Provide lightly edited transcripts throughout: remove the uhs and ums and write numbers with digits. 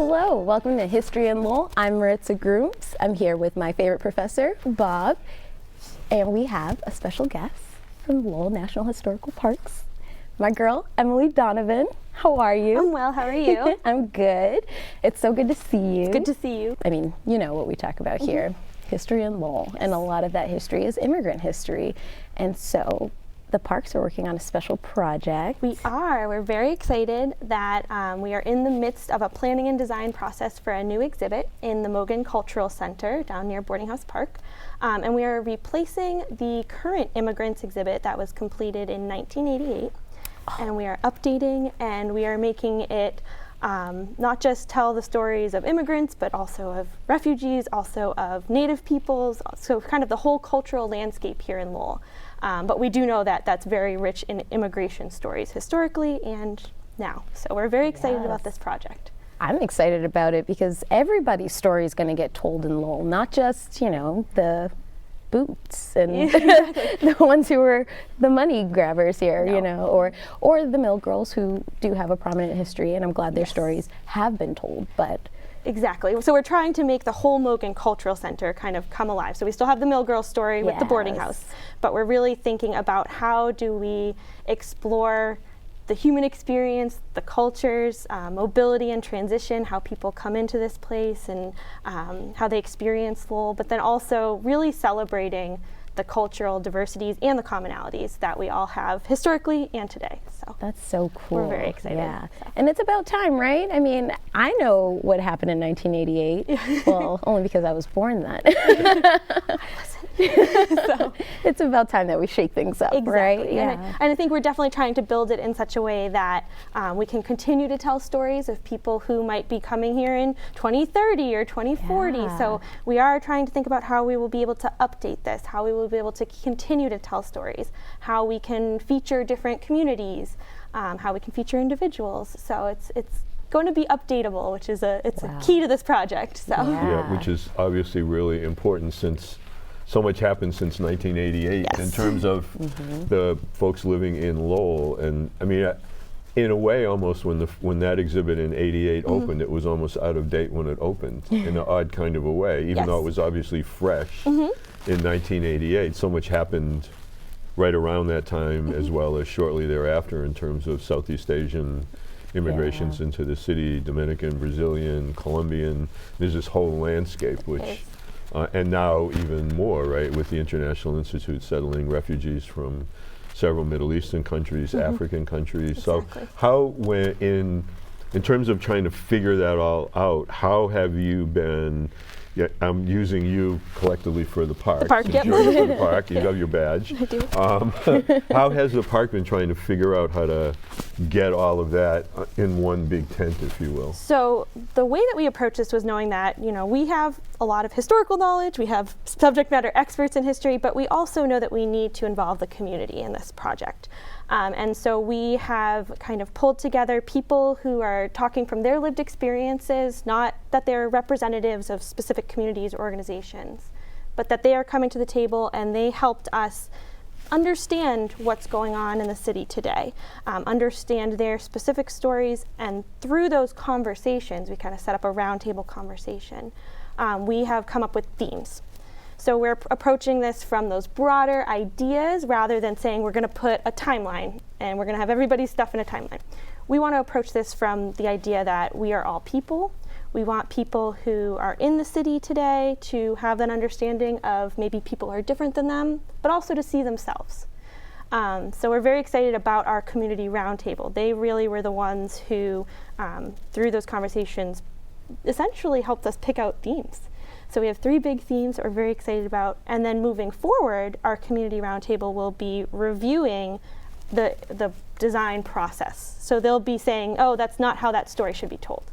Hello, welcome to History in Lowell. I'm Maritza Grooms. I'm here with my favorite professor, Bob, and we have a special guest from Lowell National Historical Parks, my girl, Emily Donovan. How are you? I'm well, how are you? I'm good. It's so good to see you. It's good to see you. I mean, you know what we talk about here, history in Lowell, and a lot of that history is immigrant history. And so the parks are working on a special project. We are. We're very excited that we are in the midst of a planning and design process for a new exhibit in the Mogan Cultural Center down near Boarding House Park. And we are replacing the current immigrants exhibit that was completed in 1988. And we are updating and we are making it not just tell the stories of immigrants, but also of refugees, also of Native peoples, so kind of the whole cultural landscape here in Lowell. But we do know that that's very rich in immigration stories historically and now. So we're very excited about this project. I'm excited about it because everybody's story is going to get told in Lowell, not just, you know, the boots and the ones who were the money grabbers here, you know, or the mill girls who do have a prominent history, and I'm glad their stories have been told, but exactly. So we're trying to make the whole Mogan Cultural Center kind of come alive. So we still have the mill girl story with the boarding house, but we're really thinking about how do we explore the human experience, the cultures, mobility and transition, how people come into this place and how they experience Lowell, but then also really celebrating the cultural diversities and the commonalities that we all have historically and today. So that's so cool. We're very excited. Yeah. So. And it's about time, right? I mean, I know what happened in 1988. Well, only because I was born then. So it's about time that we shake things up, right? Yeah. And I think we're definitely trying to build it in such a way that we can continue to tell stories of people who might be coming here in 2030 or 2040. So we are trying to think about how we will be able to update this, how we will be able to continue to tell stories, how we can feature different communities, how we can feature individuals. So it's going to be updatable, which is a key to this project. So which is obviously really important since so much happened since 1988 in terms of the folks living in Lowell. And I mean, in a way, almost when that exhibit in '88 opened, it was almost out of date when it opened in an odd kind of a way, even though it was obviously fresh in 1988. So much happened right around that time as well as shortly thereafter in terms of Southeast Asian immigrations into the city, Dominican, Brazilian, Colombian. There's this whole landscape which and now even more, right, with the International Institute settling refugees from several Middle Eastern countries, African countries. So how, in terms of trying to figure that all out, how have you been, I'm using you collectively for the park. You're for the park, you have your badge. I do. How has the park been trying to figure out how to get all of that in one big tent, if you will? So the way that we approached this was knowing that, you know, we have a lot of historical knowledge, we have subject matter experts in history, but we also know that we need to involve the community in this project. And so we have kind of pulled together people who are talking from their lived experiences, not that they're representatives of specific communities or organizations, but that they are coming to the table and they helped us understand what's going on in the city today, understand their specific stories, and through those conversations, we kind of set up a roundtable conversation. We have come up with themes. So we're approaching this from those broader ideas rather than saying we're going to put a timeline and we're going to have everybody's stuff in a timeline. We want to approach this from the idea that we are all people. We want people who are in the city today to have an understanding of maybe people are different than them, but also to see themselves. So we're very excited about our community roundtable. They really were the ones who, through those conversations, essentially helped us pick out themes. So we have 3 big themes that we're very excited about, and then moving forward, our community roundtable will be reviewing the design process. So they'll be saying, oh, that's not how that story should be told.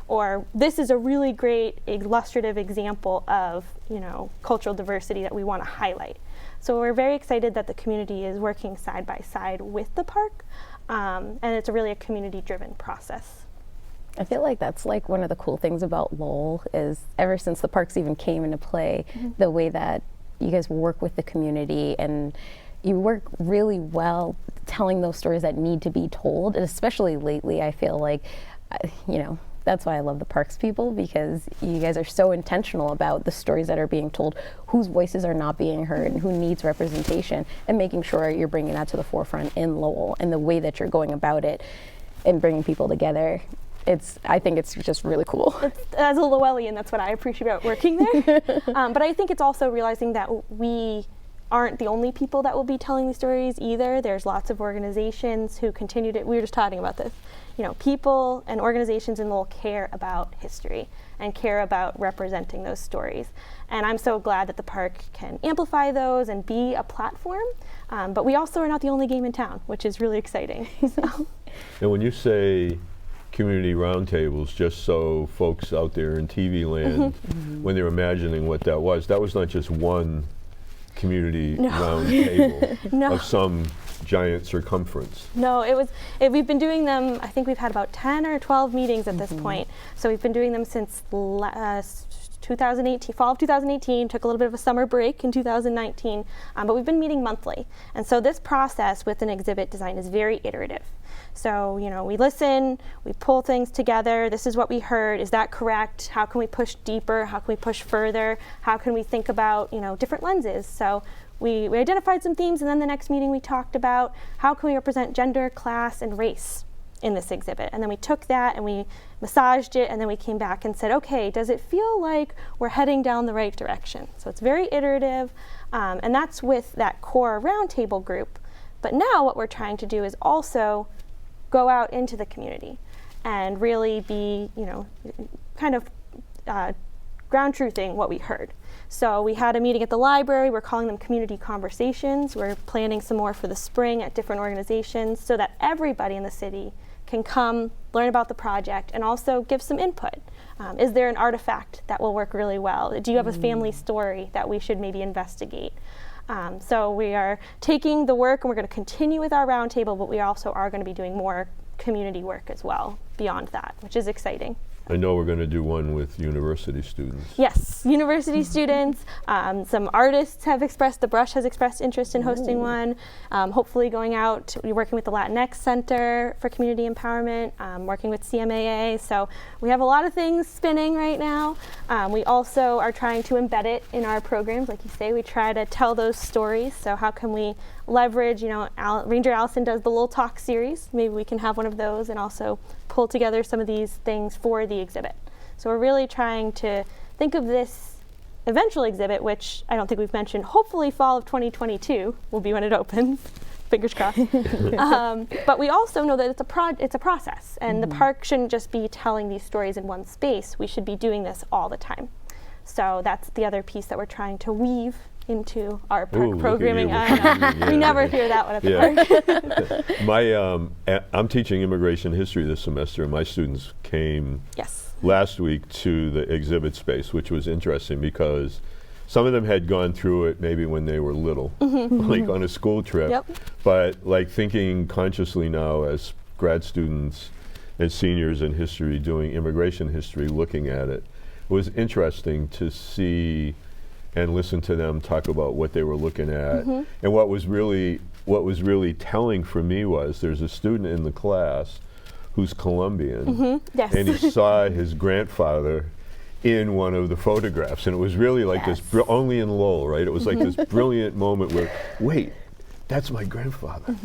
Or this is a really great illustrative example of, you know, cultural diversity that we want to highlight. So we're very excited that the community is working side by side with the park, and it's really a community-driven process. I feel like that's like one of the cool things about Lowell is ever since the parks even came into play, the way that you guys work with the community and you work really well telling those stories that need to be told, and especially lately I feel like, you know, that's why I love the parks people, because you guys are so intentional about the stories that are being told, whose voices are not being heard, and who needs representation, and making sure you're bringing that to the forefront in Lowell and the way that you're going about it and bringing people together. I think it's just really cool. As a Lowellian, that's what I appreciate about working there. But I think it's also realizing that we aren't the only people that will be telling these stories either. There's lots of organizations who continue to, we were just talking about this, people and organizations in Lowell care about history and care about representing those stories. And I'm so glad that the park can amplify those and be a platform. But we also are not the only game in town, which is really exciting. So. And when you say community roundtables, just so folks out there in TV land, when they're imagining what that was not just one community round table of some giant circumference. No, we've been doing them, I think we've had about 10 or 12 meetings at this point. So we've been doing them since 2018, fall of 2018, took a little bit of a summer break in 2019, but we've been meeting monthly. And so this process with an exhibit design is very iterative. So, we listen, we pull things together. This is what we heard. Is that correct? How can we push deeper? How can we push further? How can we think about, different lenses? So we identified some themes, and then the next meeting we talked about how can we represent gender, class, and race in this exhibit. And then we took that and we massaged it, and then we came back and said, okay, does it feel like we're heading down the right direction? So it's very iterative, and that's with that core roundtable group. But now what we're trying to do is also go out into the community and really be, kind of ground truthing what we heard. So we had a meeting at the library. We're calling them community conversations. We're planning some more for the spring at different organizations so that everybody in the city can come learn about the project and also give some input. Is there an artifact that will work really well? Do you have a family story that we should maybe investigate? So we are taking the work, and we're going to continue with our roundtable, but we also are going to be doing more community work as well beyond that, which is exciting. I know we're going to do one with university students. Yes, university students. Some artists have expressed, the Brush has expressed interest in hosting one. Hopefully going out, we're working with the Latinx Center for Community Empowerment, working with CMAA. So we have a lot of things spinning right now. We also are trying to embed it in our programs. Like you say, we try to tell those stories. So how can we leverage, Ranger Allison does the Lowell Talk series. Maybe we can have one of those and also pull together some of these things for the exhibit. So we're really trying to think of this eventual exhibit, which I don't think we've mentioned, hopefully fall of 2022 will be when it opens. Fingers crossed. But we also know that it's a process, and the park shouldn't just be telling these stories in one space. We should be doing this all the time. So that's the other piece that we're trying to weave into our park programming. We never hear that one at the park. I'm teaching immigration history this semester, and my students came last week to the exhibit space, which was interesting because some of them had gone through it maybe when they were little, like on a school trip, but like thinking consciously now as grad students and seniors in history doing immigration history, looking at it. It was interesting to see and listen to them talk about what they were looking at. And what was really telling for me was there's a student in the class who's Colombian, and he saw his grandfather in one of the photographs, and it was really like this, only in Lowell, right? It was like this brilliant moment where, wait, that's my grandfather,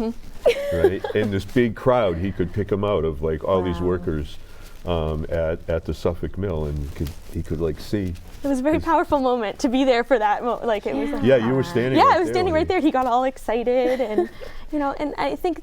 right? In this big crowd, he could pick him out of like all these workers at the Suffolk Mill, and he could like see. It was a very powerful moment to be there for that moment. Like it was. Like, you were standing. Yeah, I was standing right there. He got all excited, and and I think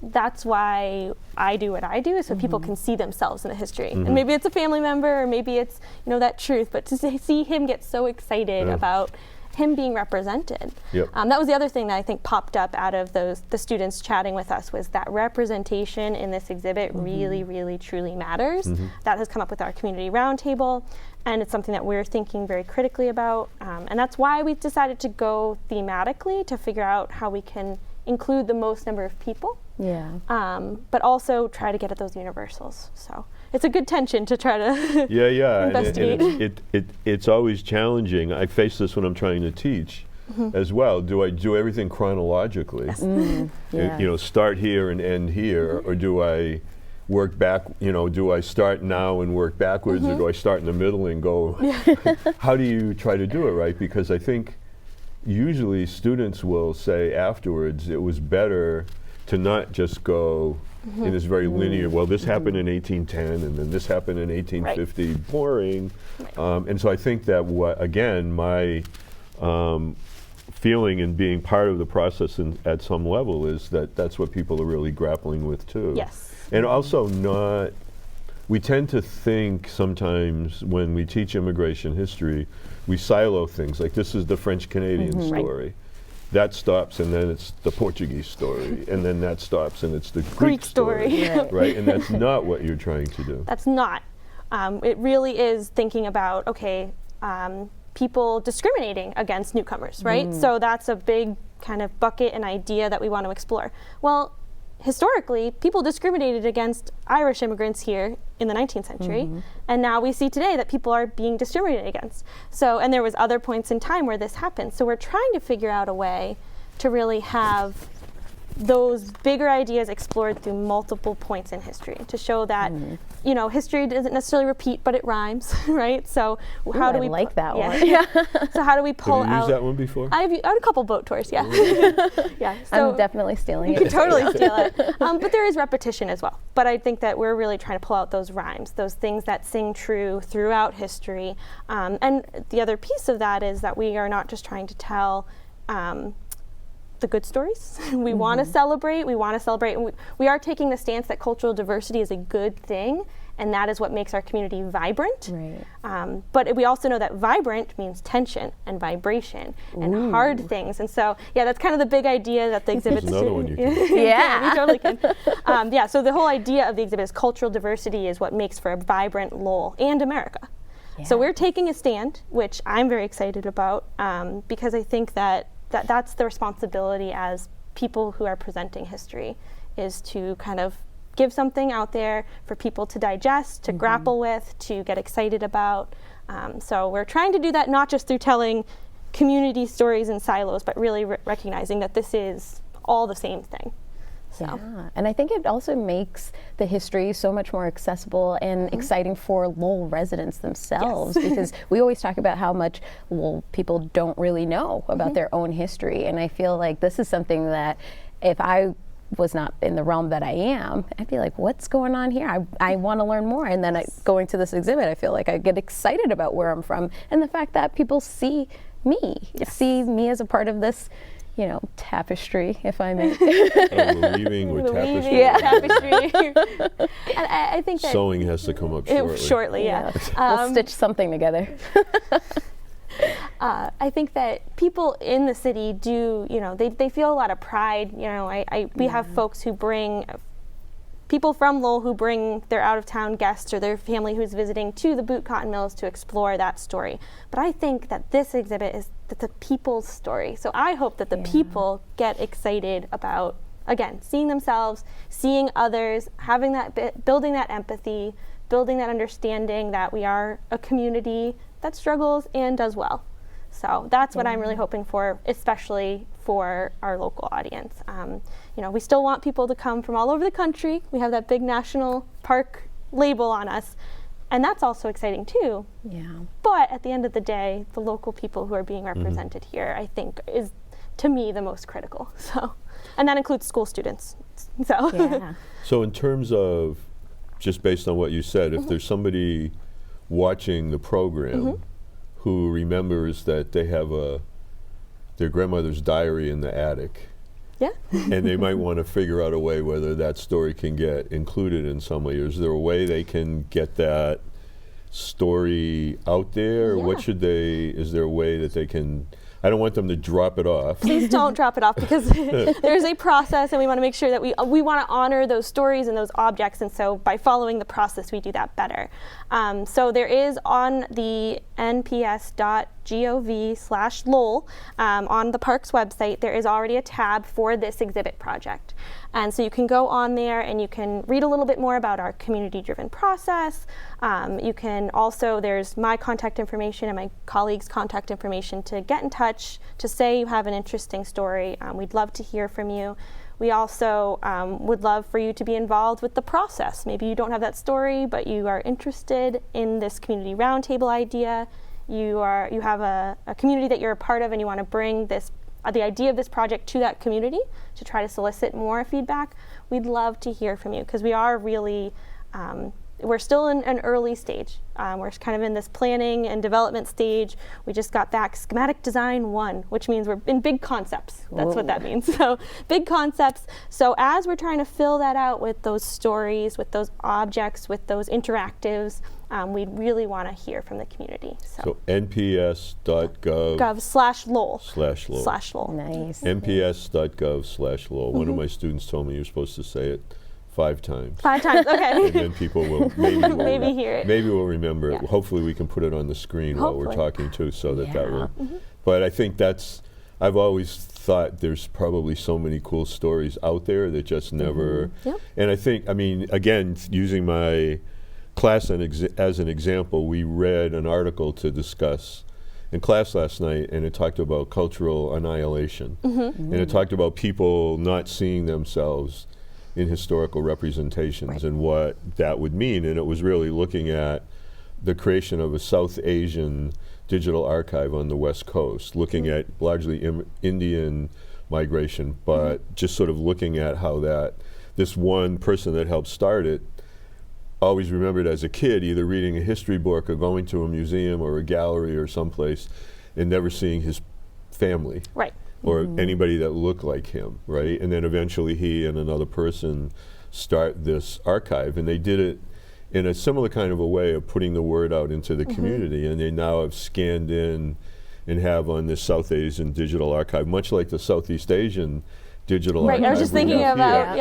that's why I do what I do, is so people can see themselves in the history. And maybe it's a family member, or maybe it's that truth. But to see him get so excited about him being represented. That was the other thing that I think popped up out of the students chatting with us, was that representation in this exhibit really, really, truly matters. That has come up with our community roundtable, and it's something that we're thinking very critically about. And that's why we decided to go thematically, to figure out how we can include the most number of people, but also try to get at those universals. So it's a good tension to try to investigate. And it's always challenging. I face this when I'm trying to teach as well. Do I do everything chronologically? Start here and end here, or do I work back, do I start now and work backwards, or do I start in the middle and go, how do you try to do it right? Because I think usually students will say afterwards it was better to not just go in this very linear, well, this happened in 1810 and then this happened in 1850, boring. And so I think that my feeling in being part of the process at some level is that that's what people are really grappling with too. Yes. And also we tend to think sometimes when we teach immigration history, we silo things, like this is the French-Canadian story. That stops and then it's the Portuguese story, and then that stops and it's the Greek story. Right? And that's not what you're trying to do. That's not. It really is thinking about, people discriminating against newcomers, right? So that's a big kind of bucket and idea that we want to explore. Well, historically, people discriminated against Irish immigrants here in the 19th century, and now we see today that people are being discriminated against. So, and there was other points in time where this happened. So we're trying to figure out a way to really have those bigger ideas explored through multiple points in history to show that, history doesn't necessarily repeat, but it rhymes, right? So how do we like that one? So how do we pull Have you out? used that one before? I've had a couple boat tours, So I'm definitely stealing it. you can totally steal it. But there is repetition as well. But I think that we're really trying to pull out those rhymes, those things that sing true throughout history. And the other piece of that is that we are not just trying to tell the good stories. We want to celebrate. And we are taking the stance that cultural diversity is a good thing, and that is what makes our community vibrant. Right. But we also know that vibrant means tension and vibration and hard things. And so, that's kind of the big idea that the exhibit's There's another one you can we totally can. So the whole idea of the exhibit is cultural diversity is what makes for a vibrant Lowell and America. So we're taking a stand, which I'm very excited about, because I think that's the responsibility as people who are presenting history, is to kind of give something out there for people to digest, to grapple with, to get excited about. So we're trying to do that not just through telling community stories in silos, but really recognizing that this is all the same thing. Yeah, and I think it also makes the history so much more accessible and exciting for Lowell residents themselves, because we always talk about how much Lowell people don't really know about their own history, and I feel like this is something that if I was not in the realm that I am, I'd be like, what's going on here? I want to learn more. And then going to this exhibit, I feel like I get excited about where I'm from and the fact that people see me as a part of this tapestry, if I may. The weaving or tapestry. Tapestry. And I think that sewing has to come up shortly. Shortly. We'll stitch something together. I think that people in the city do, they feel a lot of pride. We have folks who bring people from Lowell who bring their out-of-town guests or their family who's visiting to the boot cotton mills to explore that story. But I think that this exhibit is the people's story. So I hope that the people get excited about, again, seeing themselves, seeing others, having that building that empathy, building that understanding that we are a community that struggles and does well. So that's what I'm really hoping for, especially for our local audience. We still want people to come from all over the country. We have that big national park label on us, and that's also exciting too. Yeah. But at the end of the day, the local people who are being represented here, I think, is to me the most critical. So, and that includes school students. So. So in terms of, just based on what you said, if there's somebody watching the program who remembers that they have their grandmother's diary in the attic, and they might want to figure out a way whether that story can get included in some way. Is there a way they can get that story out there? What should is there a way that they can, I don't want them to drop it off. Please don't drop it off, because there's a process, and we want to make sure that we want to honor those stories and those objects, and so by following the process we do that better. So there is on the nps.gov/Lowell, on the park's website, there is already a tab for this exhibit project. And so you can go on there and you can read a little bit more about our community-driven process. You can also, there's my contact information and my colleagues' contact information to get in touch, to say you have an interesting story. We'd love to hear from you. We also would love for you to be involved with the process. Maybe you don't have that story, but you are interested in this community roundtable idea. You have a community that you're a part of, and you want to bring the idea of this project to that community to try to solicit more feedback. We'd love to hear from you, because we are really we're still in an early stage. We're kind of in this planning and development stage. We just got back schematic design 1, which means we're in big concepts. That's what that means. So big concepts. So as we're trying to fill that out with those stories, with those objects, with those interactives, we really want to hear from the community. So nps.gov/Lowell. /Lowell. Nice. nps.gov/Lowell. One of my students told me you're supposed to say it 5 times. 5 times, okay. And then people will maybe hear it. Maybe we'll remember it. Yeah. Hopefully we can put it on the screen while we're talking too, so that will. But I think I've always thought there's probably so many cool stories out there that just never. And I think, I mean, again, using my class as an example, we read an article to discuss in class last night, and it talked about cultural annihilation. And it talked about people not seeing themselves in historical representations and what that would mean. And it was really looking at the creation of a South Asian digital archive on the West Coast, looking at largely Indian migration, but just sort of looking at how this one person that helped start it always remembered as a kid either reading a history book or going to a museum or a gallery or someplace and never seeing his family. Right. Or anybody that looked like him, right? And then eventually he and another person start this archive, and they did it in a similar kind of a way of putting the word out into the community, and they now have scanned in and have on this South Asian digital archive, much like the Southeast Asian digital archive. Right, I was just thinking about,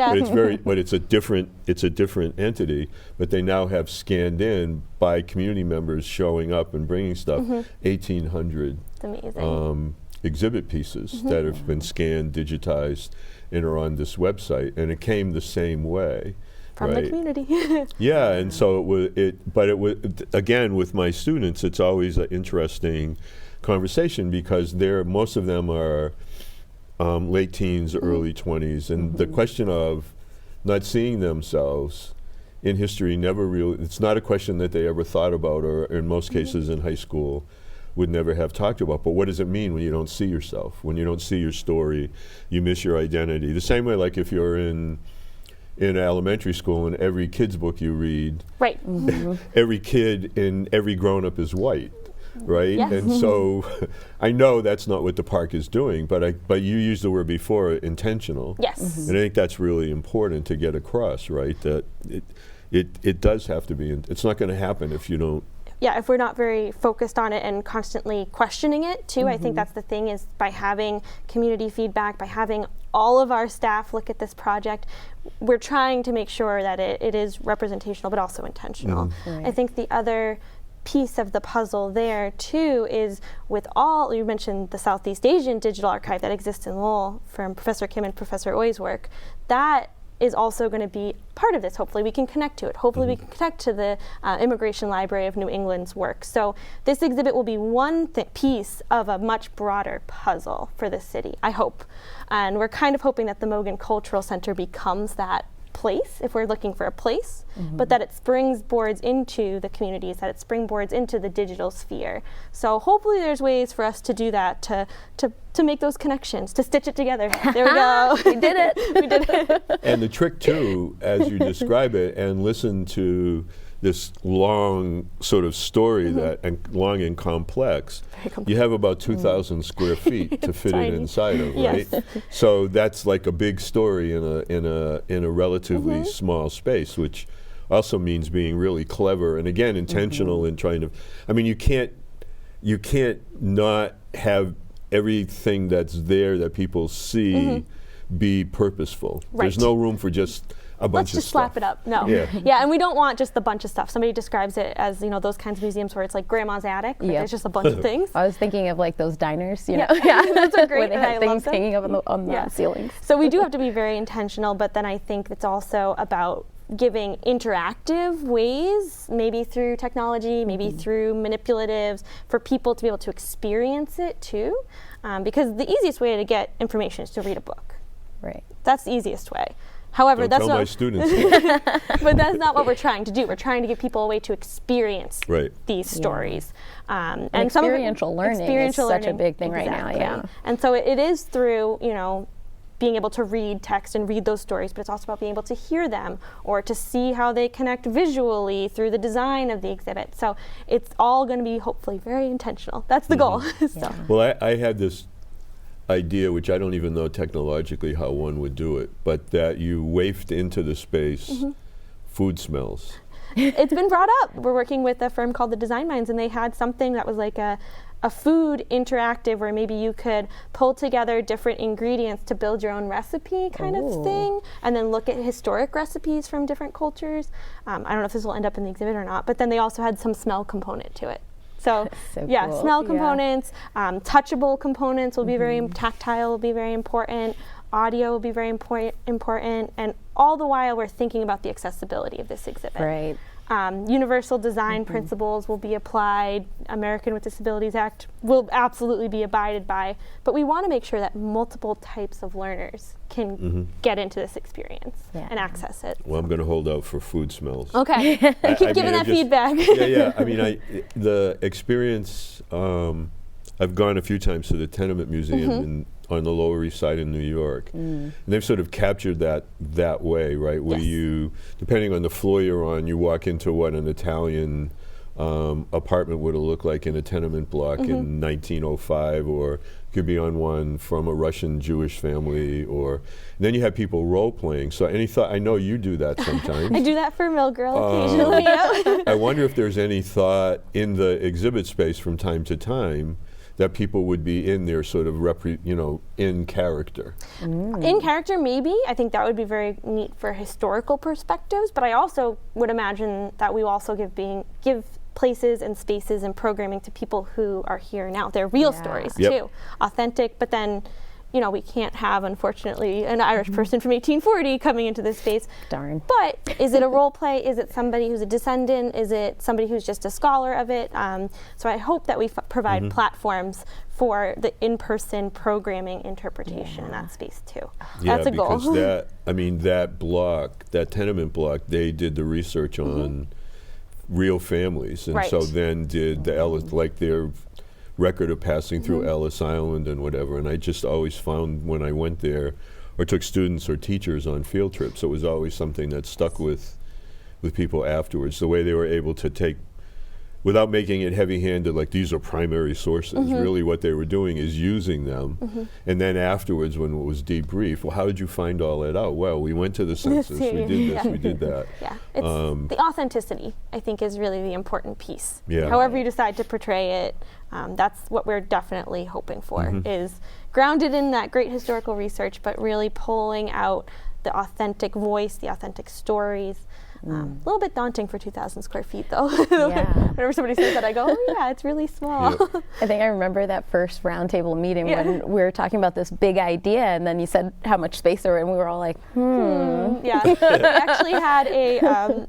But it's a different entity, but they now have scanned in by community members showing up and bringing stuff, 1,800. It's amazing. Exhibit pieces that have been scanned, digitized, and are on this website, and it came the same way from the community. Yeah, and so but it was again with my students. It's always an interesting conversation because most of them are late teens, early 20s, and the question of not seeing themselves in history it's not a question that they ever thought about, or in most cases in high school would never have talked about. But what does it mean when you don't see yourself? When you don't see your story, you miss your identity. The same way, like if you're in elementary school and every kid's book you read, right. Every kid and every grown-up is white, right? Yes. And so I know that's not what the park is doing, but you used the word before, intentional. Yes. And I think that's really important to get across, right? That it does have to be, it's not going to happen if you don't. Yeah, if we're not very focused on it and constantly questioning it too, I think that's the thing, is by having community feedback, by having all of our staff look at this project, we're trying to make sure that it is representational but also intentional. Right. I think the other piece of the puzzle there too is you mentioned the Southeast Asian Digital Archive that exists in Lowell from Professor Kim and Professor Oi's work. That is also going to be part of this. Hopefully we can connect to it. Hopefully we can connect to the Immigration Library of New England's work. So this exhibit will be one piece of a much broader puzzle for the city, I hope. And we're kind of hoping that the Mogan Cultural Center becomes that place, if we're looking for a place, but that it springboards into the communities, that it springboards into the digital sphere. So hopefully there's ways for us to do that, to make those connections, to stitch it together. There we go. We did it. We did it. And the trick too, as you describe it, and listen to this long sort of story and long and complex, you have about 2,000 square feet to fit it inside of, right? Yes. So that's like a big story in a relatively small space, which also means being really clever and again intentional in trying to. I mean, you can't not have everything that's there that people see be purposeful. Right. There's no room for just a bunch Let's of just stuff. slap it up. No. Yeah. And we don't want just a bunch of stuff. Somebody describes it as, those kinds of museums where it's like grandma's attic. Like there's just a bunch of things. I was thinking of like those diners, you know. Yeah, those are great. Where they and have I things love them. hanging up on the ceilings. So we do have to be very intentional, but then I think it's also about giving interactive ways, maybe through technology, maybe through manipulatives, for people to be able to experience it too. Because the easiest way to get information is to read a book. Right. That's the easiest way. However, Don't that's tell not my students. but that's not what we're trying to do. We're trying to give people a way to experience these stories. And experiential learning is such a big thing right now. Yeah. And so it is through, being able to read text and read those stories, but it's also about being able to hear them or to see how they connect visually through the design of the exhibit. So it's all going to be hopefully very intentional. That's the goal. So. Well, I had this idea, which I don't even know technologically how one would do it, but that you waft into the space food smells. It's been brought up. We're working with a firm called the Design Minds, and they had something that was like a food interactive where maybe you could pull together different ingredients to build your own recipe kind of thing, and then look at historic recipes from different cultures. I don't know if this will end up in the exhibit or not, but then they also had some smell component to it. So cool. Smell components, touchable components will be very tactile, will be very important. Audio will be very important, and all the while we're thinking about the accessibility of this exhibit. Right. Universal design principles will be applied. American with Disabilities Act will absolutely be abided by, but we want to make sure that multiple types of learners can get into this experience and access it. Well, I'm going to hold out for food smells. Okay, keep giving that feedback. I mean, the experience, I've gone a few times to the Tenement Museum on the Lower East Side in New York. And they've sort of captured that way, right? Where you, depending on the floor you're on, you walk into what an Italian apartment would have looked like in a tenement block in 1905, or could be on one from a Russian Jewish family, or then you have people role playing. So any thought, I know you do that sometimes. I do that for Mill Girl occasionally. I wonder if there's any thought in the exhibit space from time to time that people would be in there sort of in character. In character, maybe. I think that would be very neat for historical perspectives, but I also would imagine that we also give places and spaces and programming to people who are here now. They're real stories too, authentic, but then we can't have, unfortunately, an Irish person from 1840 coming into this space. Darn. But is it a role play? Is it somebody who's a descendant? Is it somebody who's just a scholar of it? So I hope that we provide platforms for the in-person programming interpretation in that space too. That's a goal. Because that block, that tenement block, they did the research on real families, and so then did the Ellis, like their record of passing through Ellis Island and whatever, and I just always found when I went there or took students or teachers on field trips, it was always something that stuck with people afterwards, the way they were able to take, without making it heavy-handed, like these are primary sources. Really what they were doing is using them, and then afterwards when it was debriefed, well, how did you find all that out? Well, we went to the census, we did this, we did that. Yeah, it's the authenticity, I think, is really the important piece. Yeah. However you decide to portray it, that's what we're definitely hoping for, is grounded in that great historical research, but really pulling out the authentic voice, the authentic stories. A little bit daunting for 2,000 square feet, though. Whenever somebody says that, I go, oh yeah, it's really small. I think I remember that first roundtable meeting when we were talking about this big idea, and then you said how much space there were, and we were all like, Yeah, we actually had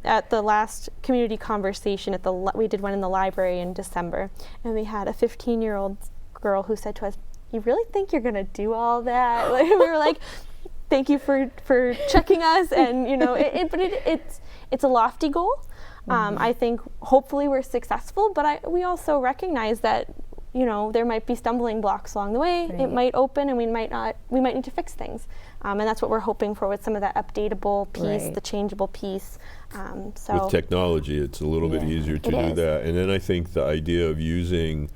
at the last community conversation, we did one in the library in December, and we had a 15-year-old girl who said to us, you really think you're going to do all that? We were like, thank you for checking us, and but it's a lofty goal. I think hopefully we're successful, but we also recognize that there might be stumbling blocks along the way. It might open, and we might need to fix things, and that's what we're hoping for with some of that updatable piece, the changeable piece. With technology, it's a little bit easier to do that, and then I think the idea of using,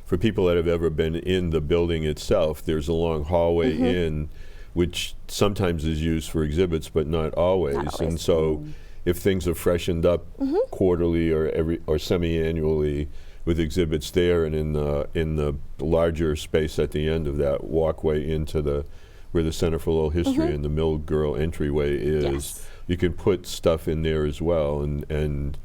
for people that have ever been in the building itself, there's a long hallway in, which sometimes is used for exhibits, but not always. And so if things are freshened up quarterly or semi-annually with exhibits there, and in the larger space at the end of that walkway into where the Center for Lowell History and the Mill Girl entryway is, you can put stuff in there as well, and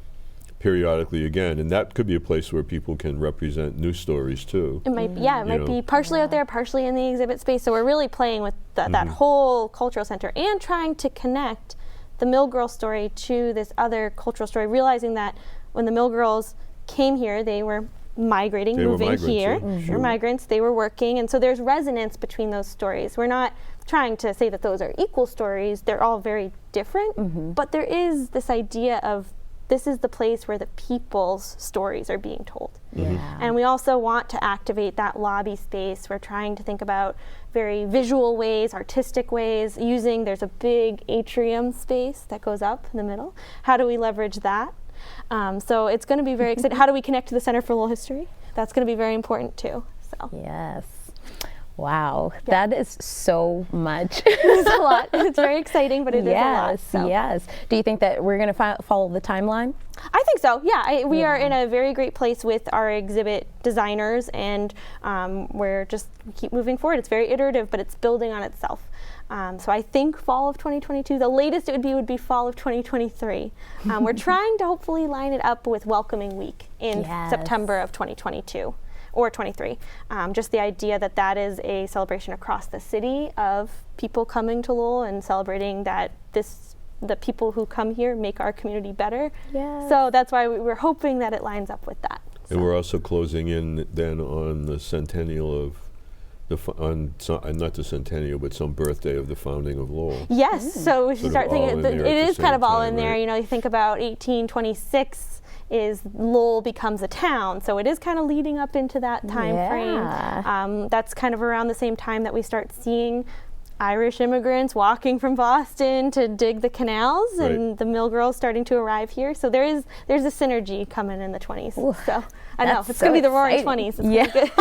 periodically again, and that could be a place where people can represent new stories too. It might be, it might be partially out there, partially in the exhibit space. So we're really playing with that whole cultural center and trying to connect the Mill Girl story to this other cultural story, realizing that when the Mill Girls came here, they were migrating, They were moving migrants, here. yeah, They're sure. migrants, they were working, and so there's resonance between those stories. We're not trying to say that those are equal stories, they're all very different, but there is this idea of this is the place where the people's stories are being told. Yeah. And we also want to activate that lobby space. We're trying to think about very visual ways, artistic ways, there's a big atrium space that goes up in the middle. How do we leverage that? So it's going to be very exciting. How do we connect to the Center for Lowell History? That's going to be very important too. So Yes. Wow, that is so much. it's a lot. It's very exciting, but it is a lot. Yes, So. yes. Do you think that we're going to follow the timeline? I think so. Yeah, we are in a very great place with our exhibit designers, and we keep moving forward. It's very iterative, but it's building on itself. So I think fall of 2022. The latest it would be fall of 2023. We're trying to hopefully line it up with Welcoming Week in Yes. September of 2022. Or 23. Just the idea that that is a celebration across the city of people coming to Lowell and celebrating that the people who come here make our community better. Yes. So that's why we're hoping that it lines up with that. And we're also closing in then on the centennial of not the centennial, but some birthday of the founding of Lowell. Yes, so we should Sort of start thinking, all in there at it the is kind same of all time, in there. right? You know, you think about 1826 is Lowell becomes a town, so it is kind of leading up into that time frame. That's kind of around the same time that we start seeing Irish immigrants walking from Boston to dig the canals, Right. and the mill girls starting to arrive here. So there's a synergy coming in the 20s. Ooh, so I know that's it's going to so be the roaring exciting. 20s. It's gonna be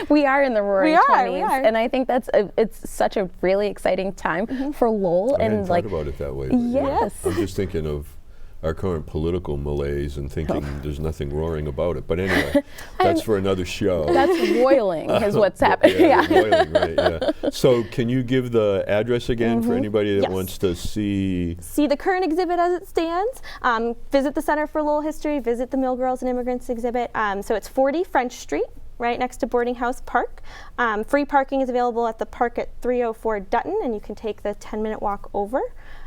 good. We are in the roaring We are, 20s, we are. and I think it's such a really exciting time for Lowell. I hadn't And thought like, about it that way. But yeah. yes. I'm just thinking of our current political malaise and thinking there's nothing roaring about it. But anyway, that's for another show. that's roiling is what's happening. Yeah, roiling, right, yeah. So can you give the address again for anybody that Yes. wants to see? See the current exhibit as it stands, visit the Center for Lowell History, visit the Mill Girls and Immigrants exhibit. So it's 40 French Street, right next to Boarding House Park. Free parking is available at the park at 304 Dutton, and you can take the 10-minute walk over.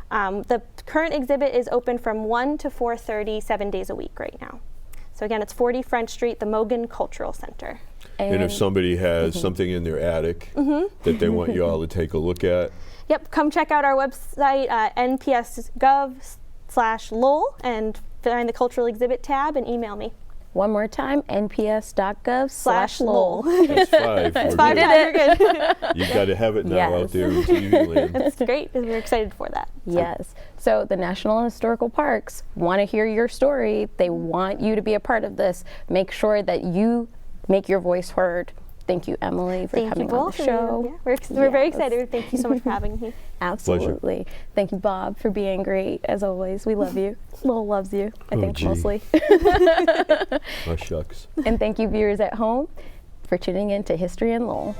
The current exhibit is open from 1 to 4:30, 7 days a week right now. So again, it's 40 French Street, the Mogan Cultural Center. And if somebody has something in their attic that they want you all to take a look at, Yep, come check out our website, nps.gov/Lowell, and find the Cultural Exhibit tab and email me. One more time, nps.gov/Lowell. that's 5. It's We're 5 good. times, you're good. You've got to have it now Yes. out there in TV land. It's great, and we're excited for that. Yes. So the National Historical Parks want to hear your story. They want you to be a part of this. Make sure that you make your voice heard. Thank you, Emily, for Thank you coming on both. the show. Yeah, we're very Yes. excited. Thank you so much for having me. Absolutely. Thank you, Bob, for being great. As always, we love you. Lowell loves you, I Oh, think, gee. mostly. Oh, shucks. And thank you, viewers at home, for tuning in to History in Lowell.